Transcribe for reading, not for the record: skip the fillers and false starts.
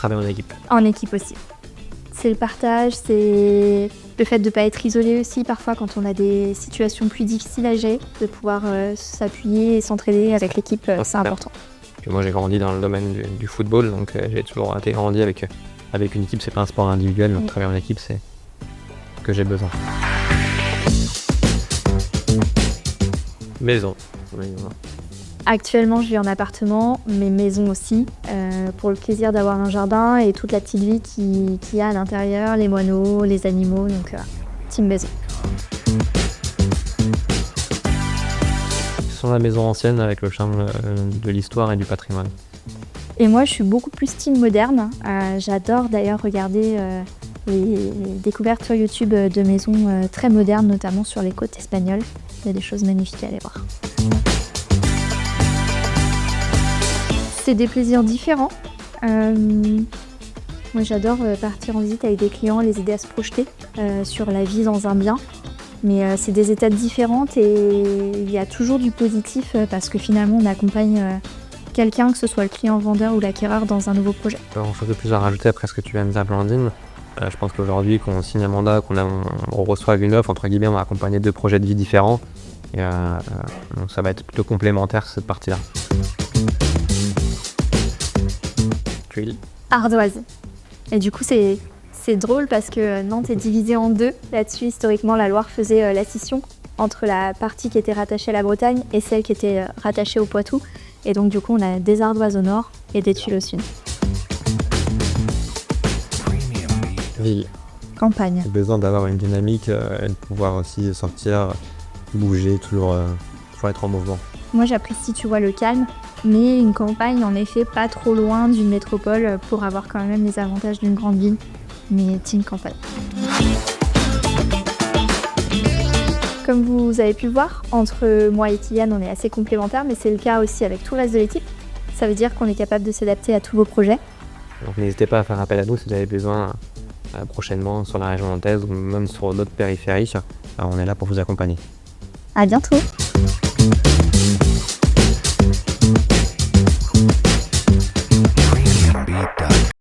travailler en équipe. En équipe aussi. C'est le partage, c'est le fait de ne pas être isolé aussi parfois quand on a des situations plus difficiles à gérer, de pouvoir s'appuyer et s'entraider avec l'équipe, c'est important. Moi j'ai grandi dans le domaine du football, donc j'ai toujours été grandi avec une équipe, c'est pas un sport individuel, donc travailler en équipe c'est ce que j'ai besoin. Maison. Actuellement, je vis en appartement, mais maison aussi, pour le plaisir d'avoir un jardin et toute la petite vie qu'il y a à l'intérieur, les moineaux, les animaux, donc team maison. Sur la maison ancienne avec le charme de l'histoire et du patrimoine. Et moi, je suis beaucoup plus team moderne. J'adore d'ailleurs regarder les découvertes sur YouTube de maisons très modernes, notamment sur les côtes espagnoles. Il y a des choses magnifiques à aller voir. C'est des plaisirs différents. Moi, j'adore partir en visite avec des clients, les aider à se projeter sur la vie dans un bien. Mais c'est des étapes différentes et il y a toujours du positif parce que finalement, on accompagne quelqu'un, que ce soit le client vendeur ou l'acquéreur, dans un nouveau projet. En chose de plus à rajouter après ce que tu viens de dire, Blandine, je pense qu'aujourd'hui, quand on signe un mandat, on reçoit une offre, entre guillemets, on va accompagner 2 projets de vie différents. Et donc ça va être plutôt complémentaire cette partie-là. Tuile. Ardoise. Et du coup, c'est drôle parce que Nantes est divisée en 2. Là-dessus, historiquement, la Loire faisait la scission entre la partie qui était rattachée à la Bretagne et celle qui était rattachée au Poitou. Et donc, du coup, on a des ardoises au nord et des tuiles au sud. Ville. Campagne. J'ai besoin d'avoir une dynamique et de pouvoir aussi sortir, bouger, toujours être en mouvement. Moi, j'apprécie, tu vois, le calme, mais une campagne, en effet, pas trop loin d'une métropole pour avoir quand même les avantages d'une grande ville. Mais team campagne. Comme vous avez pu le voir, entre moi et Kylian, on est assez complémentaires, mais c'est le cas aussi avec tout le reste de l'équipe. Ça veut dire qu'on est capable de s'adapter à tous vos projets. Donc n'hésitez pas à faire appel à nous si vous avez besoin prochainement sur la région nantaise ou même sur d'autres périphéries. On est là pour vous accompagner. À bientôt.